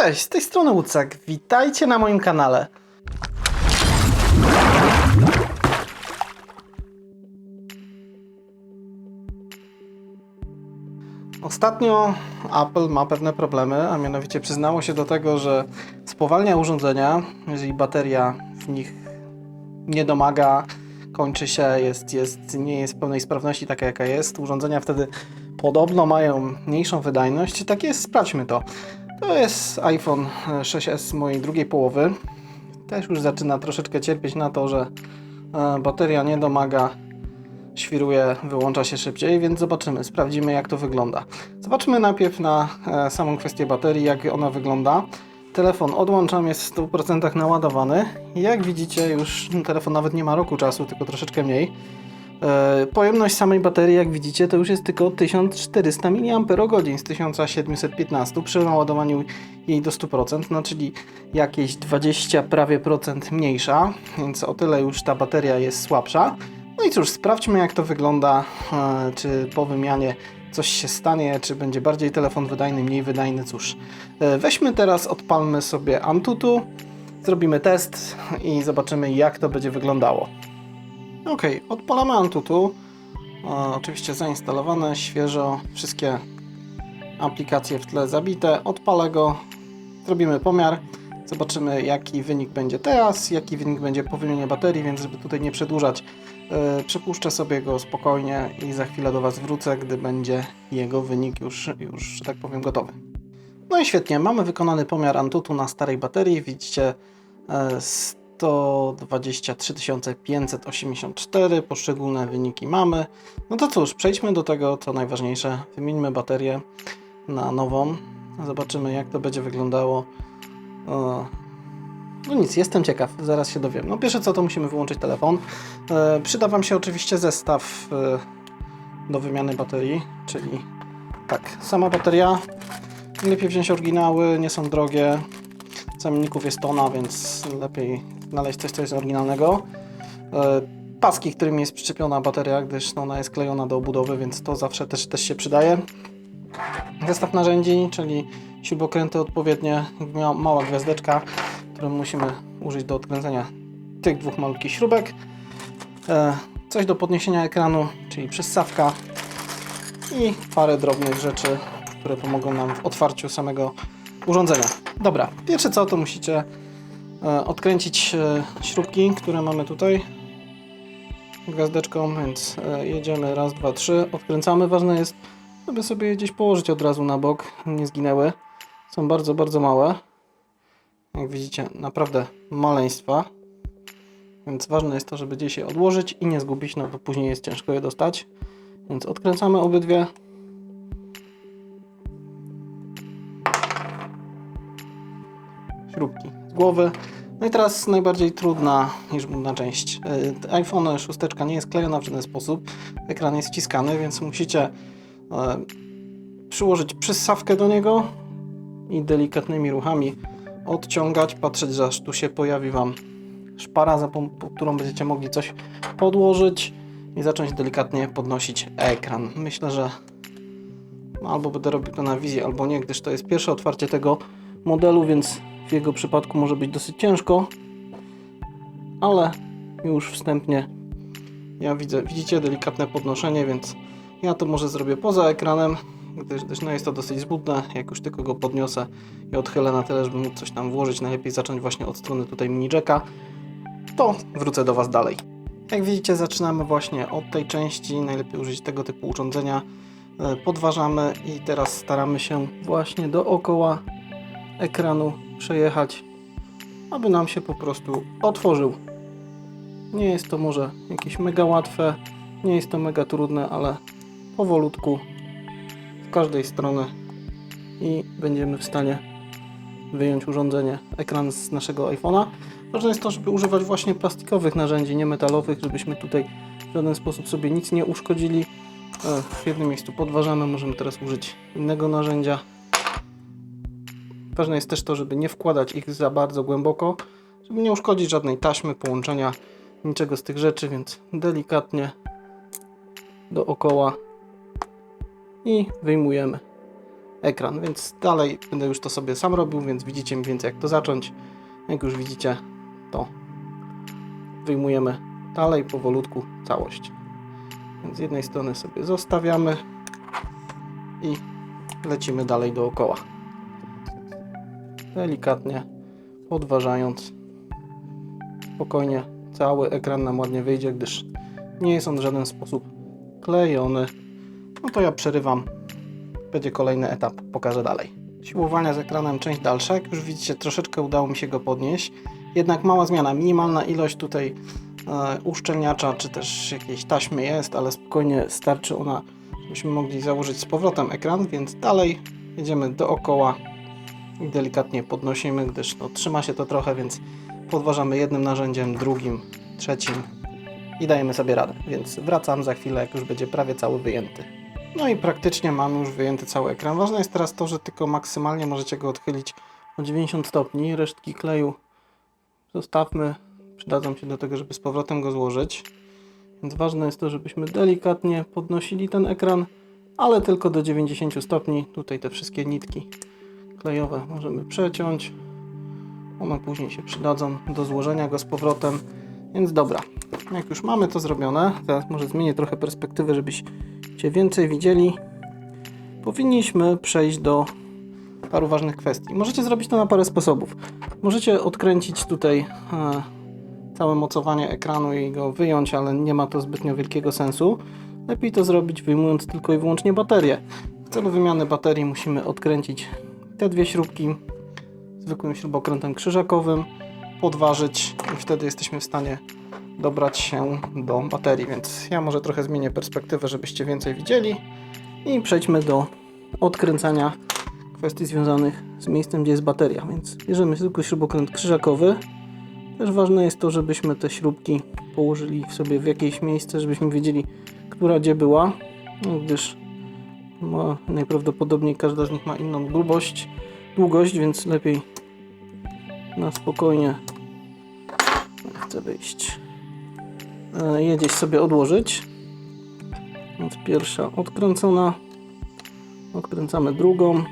Cześć, z tej strony Łucek. Witajcie na moim kanale. Ostatnio Apple ma pewne problemy, a mianowicie przyznało się do tego, że spowalnia urządzenia, jeżeli bateria w nich nie domaga, kończy się, nie jest w pełnej sprawności taka jaka jest. Urządzenia wtedy podobno mają mniejszą wydajność. Czy tak jest? Sprawdźmy to. To jest iPhone 6s mojej drugiej połowy. Też już zaczyna troszeczkę cierpieć na to, że bateria nie domaga, świruje, wyłącza się szybciej, więc zobaczymy, sprawdzimy jak to wygląda. Zobaczmy najpierw na samą kwestię baterii, jak ona wygląda. Telefon odłączam, jest w 100% naładowany. Jak widzicie, już telefon nawet nie ma roku czasu, tylko troszeczkę mniej. Pojemność samej baterii, jak widzicie, to już jest tylko 1400 mAh z 1715 przy naładowaniu jej do 100%, no czyli jakieś 20 prawie procent mniejsza, więc o tyle już ta bateria jest słabsza. No i cóż, sprawdźmy jak to wygląda, czy po wymianie coś się stanie, czy będzie bardziej telefon wydajny, mniej wydajny, cóż. Weźmy teraz, odpalmy sobie Antutu, zrobimy test i zobaczymy jak to będzie wyglądało. Ok, odpalamy Antutu, oczywiście zainstalowane, świeżo, wszystkie aplikacje w tle zabite, odpalę go, zrobimy pomiar, zobaczymy jaki wynik będzie teraz, jaki wynik będzie po wymianie baterii, więc żeby tutaj nie przedłużać, przepuszczę sobie go spokojnie i za chwilę do Was wrócę, gdy będzie jego wynik już, że tak powiem, gotowy. No i świetnie, mamy wykonany pomiar Antutu na starej baterii, widzicie 123 584, poszczególne wyniki mamy. No to cóż, przejdźmy do tego, co najważniejsze. Wymieńmy baterię na nową. Zobaczymy, jak to będzie wyglądało. No nic, jestem ciekaw, zaraz się dowiem. No pierwsze co, to musimy wyłączyć telefon. Przyda Wam się oczywiście zestaw do wymiany baterii, czyli tak, sama bateria. Lepiej wziąć oryginały, nie są drogie. Zamienników jest tona, więc lepiej znaleźć coś, co jest oryginalnego. Paski, którymi jest przyczepiona bateria, gdyż ona jest klejona do obudowy, więc to zawsze też się przydaje. Zestaw narzędzi, czyli śrubokręty odpowiednie, mała gwiazdeczka, którą musimy użyć do odkręcenia tych dwóch malutkich śrubek. Coś do podniesienia ekranu, czyli przyssawka i parę drobnych rzeczy, które pomogą nam w otwarciu samego urządzenia. Dobra, pierwsze co, to musicie odkręcić śrubki, które mamy tutaj gwiazdeczką, więc jedziemy raz, dwa, trzy, odkręcamy. Ważne jest, żeby sobie je gdzieś położyć od razu na bok, nie zginęły. Są bardzo, bardzo małe. Jak widzicie, naprawdę maleństwa. Więc ważne jest to, żeby gdzieś je odłożyć i nie zgubić, no bo później jest ciężko je dostać. Więc odkręcamy obydwie. Śrubki z głowy. No i teraz najbardziej trudna niż trudna część. iPhone 6 nie jest klejona w żaden sposób. Ekran jest wciskany, więc musicie przyłożyć przyssawkę do niego i delikatnymi ruchami odciągać, patrzeć, że aż tu się pojawi Wam szpara, po którą będziecie mogli coś podłożyć i zacząć delikatnie podnosić ekran. Myślę, że albo będę robił to na wizji, albo nie, gdyż to jest pierwsze otwarcie tego modelu, więc w jego przypadku może być dosyć ciężko, ale już wstępnie widzicie delikatne podnoszenie, więc ja to może zrobię poza ekranem, gdyż no jest to dosyć zbudne. Jak już tylko go podniosę i odchylę na tyle, żeby móc coś tam włożyć, najlepiej zacząć właśnie od strony tutaj mini jacka, to wrócę do Was dalej. Jak widzicie, zaczynamy właśnie od tej części, najlepiej użyć tego typu urządzenia. Podważamy i teraz staramy się właśnie dookoła ekranu przejechać, aby nam się po prostu otworzył. Nie jest to może jakieś mega łatwe, nie jest to mega trudne, ale powolutku z każdej strony i będziemy w stanie wyjąć urządzenie, ekran z naszego iPhone'a. Ważne jest to, żeby używać właśnie plastikowych narzędzi, nie metalowych, żebyśmy tutaj w żaden sposób sobie nic nie uszkodzili. W jednym miejscu podważamy, możemy teraz użyć innego narzędzia. Ważne jest też to, żeby nie wkładać ich za bardzo głęboko, żeby nie uszkodzić żadnej taśmy, połączenia, niczego z tych rzeczy, więc delikatnie dookoła i wyjmujemy. ekran, więc dalej będę już to sobie sam robił, więc widzicie mniej więcej jak to zacząć. Jak już widzicie, to wyjmujemy dalej powolutku całość. Więc z jednej strony sobie zostawiamy i lecimy dalej dookoła. Delikatnie podważając. Spokojnie cały ekran nam ładnie wyjdzie, gdyż nie jest on w żaden sposób klejony. No to ja przerywam. Będzie kolejny etap, pokażę dalej. Siłowania z ekranem, część dalsza. Jak już widzicie, troszeczkę udało mi się go podnieść. Jednak mała zmiana, minimalna ilość tutaj uszczelniacza, czy też jakiejś taśmy jest, ale spokojnie starczy ona, żebyśmy mogli założyć z powrotem ekran, więc dalej jedziemy dookoła i delikatnie podnosimy, gdyż no, trzyma się to trochę, więc podważamy jednym narzędziem, drugim, trzecim i dajemy sobie radę. Więc wracam za chwilę, jak już będzie prawie cały wyjęty. No i praktycznie mamy już wyjęty cały ekran. Ważne jest teraz to, że tylko maksymalnie możecie go odchylić o 90 stopni. Resztki kleju zostawmy, przydadzą się do tego, żeby z powrotem go złożyć. Więc ważne jest to, żebyśmy delikatnie podnosili ten ekran, ale tylko do 90 stopni. Tutaj te wszystkie nitki klejowe możemy przeciąć. One później się przydadzą do złożenia go z powrotem. Więc dobra, jak już mamy to zrobione, teraz może zmienię trochę perspektywę, żebyście więcej widzieli. Powinniśmy przejść do paru ważnych kwestii. Możecie zrobić to na parę sposobów. Możecie odkręcić tutaj całe mocowanie ekranu i go wyjąć, ale nie ma to zbytnio wielkiego sensu. Lepiej to zrobić wyjmując tylko i wyłącznie baterię. W celu wymiany baterii musimy odkręcić te dwie śrubki zwykłym śrubokrętem krzyżakowym, podważyć i wtedy jesteśmy w stanie dobrać się do baterii, więc ja może trochę zmienię perspektywę, żebyście więcej widzieli i przejdźmy do odkręcania kwestii związanych z miejscem, gdzie jest bateria. Więc bierzemy zwykły śrubokręt krzyżakowy. Też ważne jest to, żebyśmy te śrubki położyli sobie w jakieś miejsce, żebyśmy wiedzieli, która gdzie była, gdyż najprawdopodobniej każda z nich ma inną długość, więc lepiej na spokojnie, chcę wyjść, je gdzieś sobie odłożyć. Więc pierwsza odkręcona, odkręcamy drugą.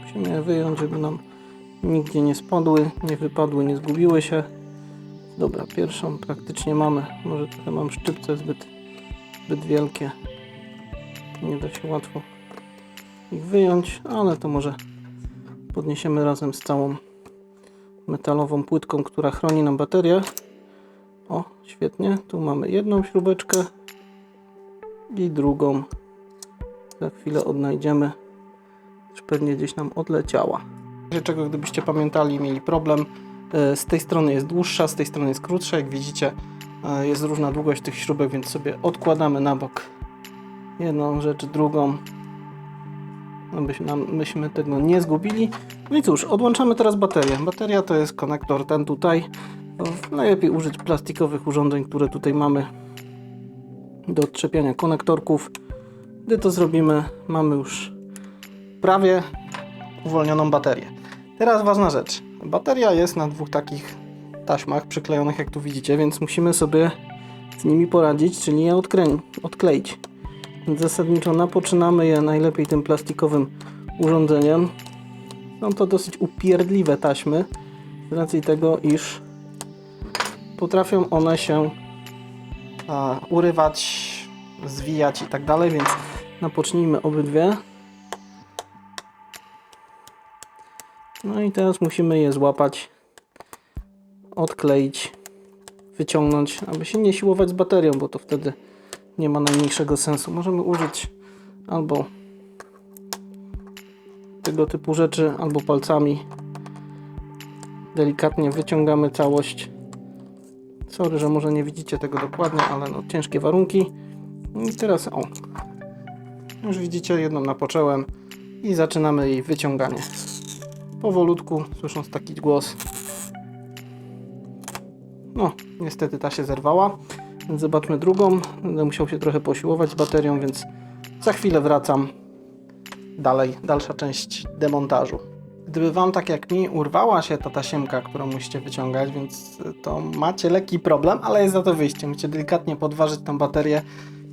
Musimy je wyjąć, żeby nam nigdzie nie spadły, nie wypadły, nie zgubiły się. Dobra, pierwszą praktycznie mamy. Może trochę mam szczypce zbyt wielkie. Nie da się łatwo ich wyjąć, ale to może podniesiemy razem z całą metalową płytką, która chroni nam baterię. O, świetnie. Tu mamy jedną śrubeczkę i drugą. Za chwilę odnajdziemy. Już pewnie gdzieś nam odleciała. Czego gdybyście pamiętali, mieli problem, z tej strony jest dłuższa, z tej strony jest krótsza. Jak widzicie, jest różna długość tych śrubek, więc sobie odkładamy na bok jedną rzecz, drugą, abyśmy tego nie zgubili. No i cóż, odłączamy teraz baterię. Bateria to jest konektor ten tutaj. Najlepiej użyć plastikowych urządzeń, które tutaj mamy do odczepiania konektorków. Gdy to zrobimy, mamy już prawie uwolnioną baterię. Teraz ważna rzecz. Bateria jest na dwóch takich taśmach przyklejonych, jak tu widzicie, więc musimy sobie z nimi poradzić, czyli je odkleić. Więc zasadniczo napoczynamy je najlepiej tym plastikowym urządzeniem. Są to dosyć upierdliwe taśmy, z racji tego, iż potrafią one się urywać, zwijać i tak dalej, więc napocznijmy obydwie. No i teraz musimy je złapać, odkleić, wyciągnąć, aby się nie siłować z baterią, bo to wtedy nie ma najmniejszego sensu. Możemy użyć albo tego typu rzeczy, albo palcami. Delikatnie wyciągamy całość. Sorry, że może nie widzicie tego dokładnie, ale no, ciężkie warunki. I teraz już widzicie, jedną napocząłem i zaczynamy jej wyciąganie. Powolutku, słysząc taki głos. No, niestety ta się zerwała. Więc zobaczmy drugą. Będę musiał się trochę posiłować z baterią, więc za chwilę wracam. Dalsza część demontażu. Gdyby Wam, tak jak mi, urwała się ta tasiemka, którą musicie wyciągać, więc to macie lekki problem, ale jest za to wyjście. Musicie delikatnie podważyć tą baterię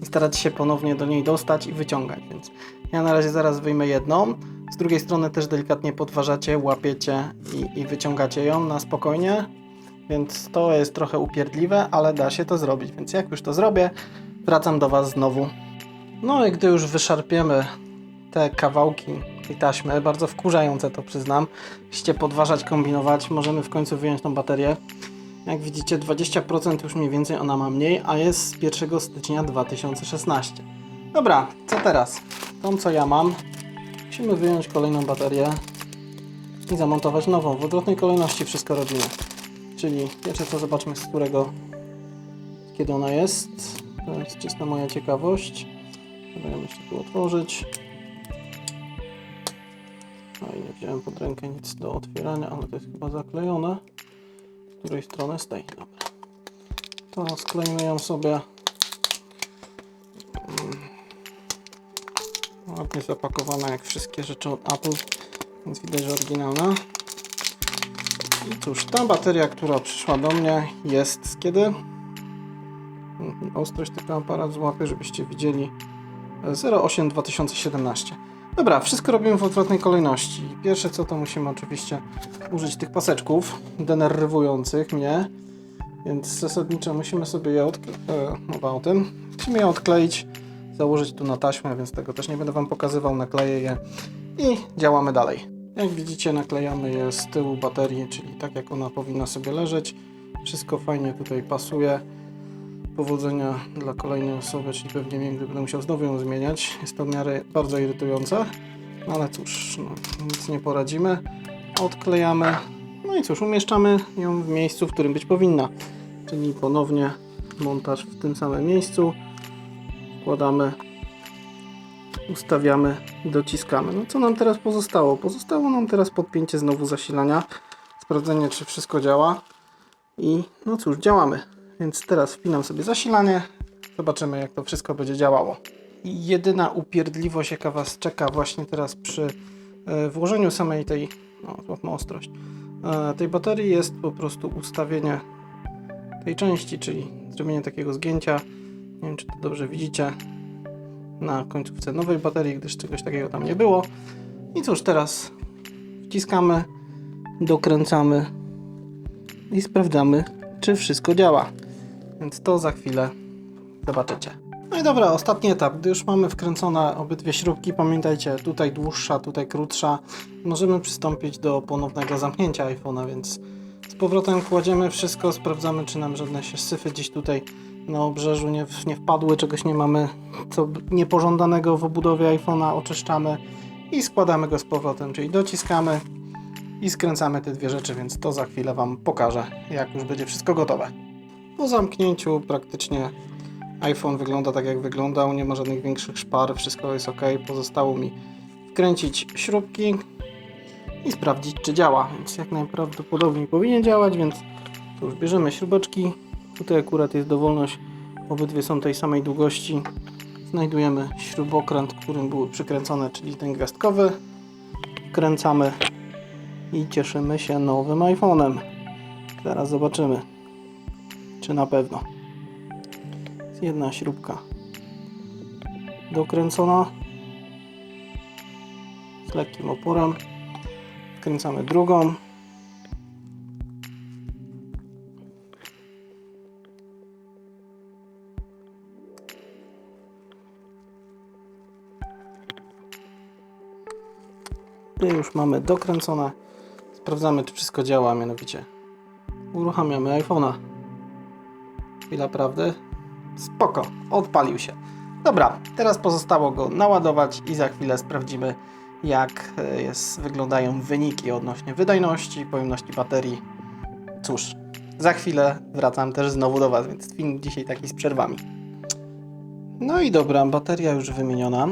i starać się ponownie do niej dostać i wyciągać, więc ja na razie zaraz wyjmę jedną. Z drugiej strony też delikatnie podważacie, łapiecie i wyciągacie ją na spokojnie, więc to jest trochę upierdliwe, ale da się to zrobić, więc jak już to zrobię, wracam do Was znowu. No i gdy już wyszarpiemy te kawałki tej taśmy, bardzo wkurzające to przyznam, musicie podważać, kombinować, możemy w końcu wyjąć tą baterię. Jak widzicie 20% już mniej więcej ona ma mniej, a jest z 1 stycznia 2016. Dobra, co teraz? Tą co ja mam, musimy wyjąć kolejną baterię i zamontować nową. W odwrotnej kolejności wszystko robimy. Czyli pierwsze co zobaczmy z którego, kiedy ona jest. To jest czysta moja ciekawość. Spróbujemy jeszcze tu otworzyć. No i nie wziąłem pod rękę nic do otwierania, ale to jest chyba zaklejone. Z której strony? Z tej. Dobra. To skleimy ją sobie. Ładnie zapakowana jak wszystkie rzeczy od Apple, więc widać, że oryginalna. I cóż, ta bateria, która przyszła do mnie jest z kiedy? Ostrość tylko aparat złapie, żebyście widzieli. 08-2017. Dobra, wszystko robimy w odwrotnej kolejności. Pierwsze co to musimy oczywiście użyć tych paseczków denerwujących mnie, więc zasadniczo musimy sobie je mowa o tym. Musimy je odkleić, założyć tu na taśmę, więc tego też nie będę Wam pokazywał, nakleję je i działamy dalej. Jak widzicie naklejamy je z tyłu baterii, czyli tak jak ona powinna sobie leżeć. Wszystko fajnie tutaj pasuje. Powodzenia dla kolejnej osoby, czyli pewnie mnie, gdy będę musiał znowu ją zmieniać. Jest to w miarę bardzo irytujące, no ale cóż, no, nic nie poradzimy. Odklejamy, no i cóż, umieszczamy ją w miejscu, w którym być powinna. Czyli ponownie montaż w tym samym miejscu. Wkładamy, ustawiamy i dociskamy. No co nam teraz pozostało? Pozostało nam teraz podpięcie znowu zasilania, sprawdzenie czy wszystko działa i no cóż, działamy. Więc teraz wpinam sobie zasilanie, zobaczymy jak to wszystko będzie działało. I jedyna upierdliwość jaka Was czeka właśnie teraz przy włożeniu samej tej, no złapmy ostrość, tej baterii jest po prostu ustawienie tej części, czyli zrobienie takiego zgięcia, nie wiem czy to dobrze widzicie, na końcówce nowej baterii, gdyż czegoś takiego tam nie było. I cóż, teraz wciskamy, dokręcamy i sprawdzamy czy wszystko działa. Więc to za chwilę zobaczycie. No i dobra, ostatni etap. Gdy już mamy wkręcone obydwie śrubki, pamiętajcie, tutaj dłuższa, tutaj krótsza, możemy przystąpić do ponownego zamknięcia iPhone'a, więc z powrotem kładziemy wszystko, sprawdzamy, czy nam żadne się syfy gdzieś tutaj na obrzeżu nie wpadły, czegoś nie mamy co niepożądanego w obudowie iPhone'a, oczyszczamy i składamy go z powrotem, czyli dociskamy i skręcamy te dwie rzeczy, więc to za chwilę Wam pokażę, jak już będzie wszystko gotowe. Po zamknięciu praktycznie iPhone wygląda tak jak wyglądał, nie ma żadnych większych szpar, wszystko jest ok. Pozostało mi wkręcić śrubki i sprawdzić czy działa, więc jak najprawdopodobniej powinien działać, więc tu już bierzemy śrubeczki, tutaj akurat jest dowolność, obydwie są tej samej długości, znajdujemy śrubokręt, którym były przykręcone, czyli ten gwiazdkowy, wkręcamy i cieszymy się nowym iPhone'em. Zaraz zobaczymy czy na pewno. Jest jedna śrubka dokręcona z lekkim oporem. Wkręcamy drugą. I już mamy dokręcone. Sprawdzamy czy wszystko działa, mianowicie uruchamiamy iPhone'a. Chwila prawdy. Spoko, odpalił się. Dobra, teraz pozostało go naładować i za chwilę sprawdzimy jak wyglądają wyniki odnośnie wydajności, pojemności baterii. Cóż, za chwilę wracam też znowu do Was, więc film dzisiaj taki z przerwami. No i dobra, bateria już wymieniona.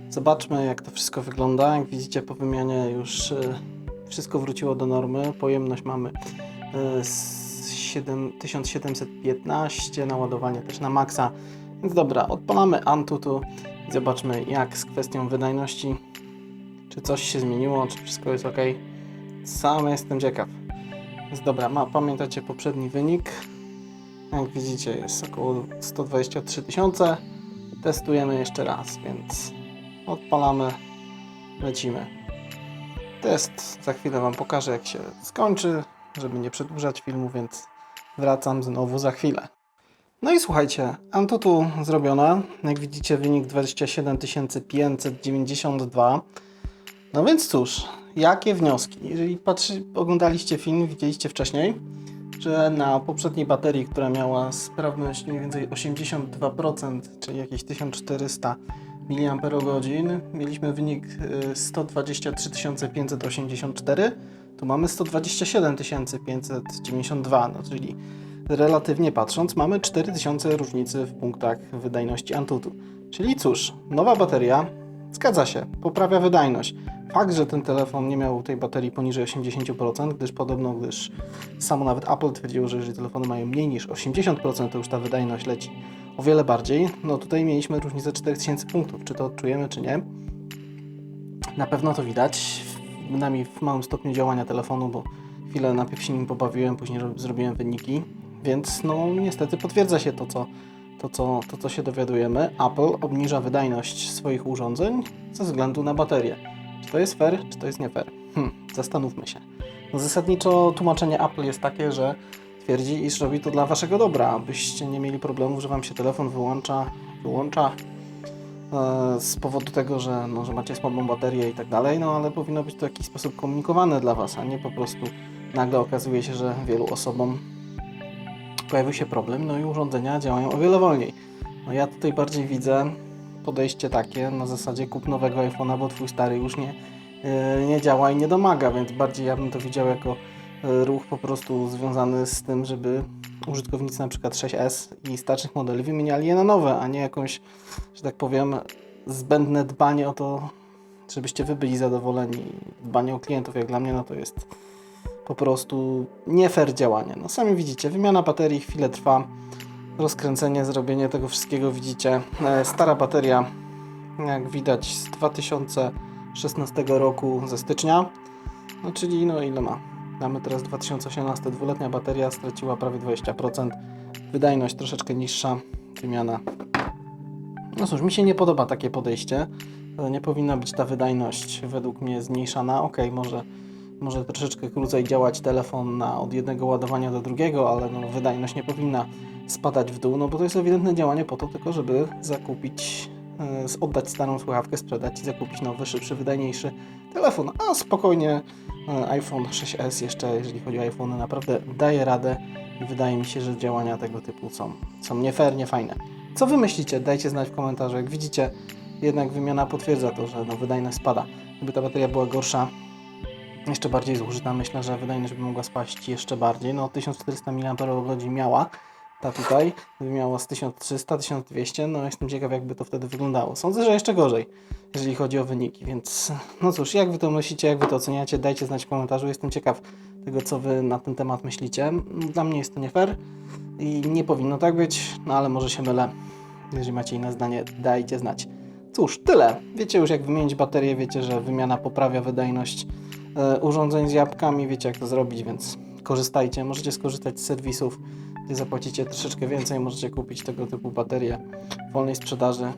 Zobaczmy jak to wszystko wygląda. Jak widzicie po wymianie już wszystko wróciło do normy. Pojemność mamy 1715, naładowanie też na maksa. Więc dobra, odpalamy Antutu i zobaczmy jak z kwestią wydajności. Czy coś się zmieniło, czy wszystko jest ok. Sam jestem ciekaw. Więc dobra, pamiętacie poprzedni wynik. Jak widzicie jest około 123 000. testujemy jeszcze raz, więc odpalamy, lecimy. Test za chwilę Wam pokażę, jak się skończy, żeby nie przedłużać filmu, więc wracam znowu za chwilę. No i słuchajcie, Antutu zrobione. Jak widzicie, wynik 27 592. No więc cóż, jakie wnioski? Jeżeli oglądaliście film, widzieliście wcześniej, że na poprzedniej baterii, która miała sprawność mniej więcej 82%, czyli jakieś 1400 mAh, mieliśmy wynik 123 584, tu mamy 127 592, no czyli relatywnie patrząc mamy 4000 różnicy w punktach wydajności Antutu. Czyli cóż, nowa bateria, zgadza się, poprawia wydajność. Fakt, że ten telefon nie miał tej baterii poniżej 80%, gdyż samo nawet Apple twierdziło, że jeżeli telefony mają mniej niż 80%, to już ta wydajność leci o wiele bardziej. No tutaj mieliśmy różnicę 4000 punktów. Czy to odczujemy, czy nie? Na pewno to widać. Przynajmniej w małym stopniu działania telefonu, bo chwilę najpierw się nim pobawiłem, później zrobiłem wyniki. Więc no niestety potwierdza się to, co się dowiadujemy. Apple obniża wydajność swoich urządzeń ze względu na baterię. Czy to jest fair, czy to jest nie fair? Zastanówmy się. No zasadniczo tłumaczenie Apple jest takie, że twierdzi, iż robi to dla Waszego dobra, abyście nie mieli problemów, że Wam się telefon wyłącza z powodu tego, że macie słabą baterię i tak dalej, no ale powinno być to w jakiś sposób komunikowane dla Was, a nie po prostu nagle okazuje się, że wielu osobom pojawił się problem, no i urządzenia działają o wiele wolniej. No ja tutaj bardziej widzę podejście takie na zasadzie kup nowego iPhone'a, bo Twój stary już nie działa i nie domaga, więc bardziej ja bym to widział jako ruch po prostu związany z tym, żeby użytkownicy na przykład 6S i starszych modeli wymieniali je na nowe, a nie jakąś, że tak powiem, zbędne dbanie o to, żebyście Wy byli zadowoleni. Dbanie o klientów, jak dla mnie, no to jest po prostu nie fair działanie. No sami widzicie, wymiana baterii chwilę trwa, rozkręcenie, zrobienie tego wszystkiego widzicie. Stara bateria, jak widać, z 2016 roku, ze stycznia, no czyli ile ma? Mamy teraz 2018, dwuletnia bateria straciła prawie 20%, wydajność troszeczkę niższa, wymiana. No cóż, mi się nie podoba takie podejście, nie powinna być ta wydajność według mnie zmniejszana. Ok, może troszeczkę krócej działać telefon od jednego ładowania do drugiego, ale wydajność nie powinna spadać w dół, bo to jest ewidentne działanie po to tylko, żeby zakupić, oddać starą słuchawkę, sprzedać i zakupić nowy, szybszy, wydajniejszy telefon, a spokojnie iPhone 6s jeszcze, jeżeli chodzi o iPhone, naprawdę daje radę i wydaje mi się, że działania tego typu są nie fair, nie fajne. Co Wy myślicie? Dajcie znać w komentarzu. Jak widzicie, jednak wymiana potwierdza to, że wydajność spada. Gdyby ta bateria była gorsza, jeszcze bardziej zużyta, myślę, że wydajność by mogła spaść jeszcze bardziej. 1400 mAh miała ta tutaj, gdyby miała z 1300, 1200, jestem ciekaw, jakby to wtedy wyglądało. Sądzę, że jeszcze gorzej, jeżeli chodzi o wyniki, więc no cóż, jak Wy to myślicie, jak Wy to oceniacie, dajcie znać w komentarzu, jestem ciekaw tego, co Wy na ten temat myślicie. Dla mnie jest to nie fair i nie powinno tak być, ale może się mylę. Jeżeli macie inne zdanie, dajcie znać. Cóż, tyle. Wiecie już, jak wymienić baterię, wiecie, że wymiana poprawia wydajność urządzeń z jabłkami, wiecie, jak to zrobić, więc korzystajcie. Możecie skorzystać z serwisów, gdzie zapłacicie troszeczkę więcej, możecie kupić tego typu baterie w wolnej sprzedaży.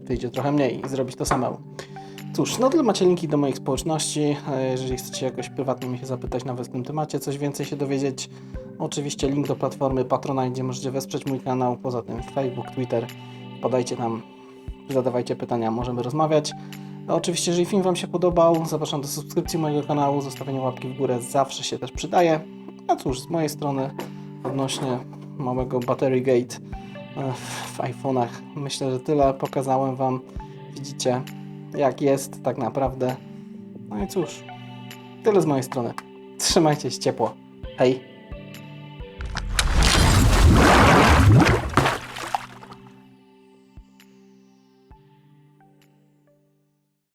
Wyjdzie trochę mniej i zrobić to samemu. Cóż, tyle macie linki do moich społeczności. Jeżeli chcecie jakoś prywatnie mnie się zapytać nawet w tym temacie, coś więcej się dowiedzieć, oczywiście link do platformy Patronite, gdzie możecie wesprzeć mój kanał. Poza tym Facebook, Twitter, podajcie tam, zadawajcie pytania, możemy rozmawiać. Oczywiście, jeżeli film Wam się podobał, zapraszam do subskrypcji mojego kanału, zostawienia łapki w górę zawsze się też przydaje. A cóż, z mojej strony odnośnie małego Battery Gate w iPhone'ach myślę, że tyle. Pokazałem Wam, widzicie, jak jest tak naprawdę. No i cóż, tyle z mojej strony. Trzymajcie się ciepło. Hej!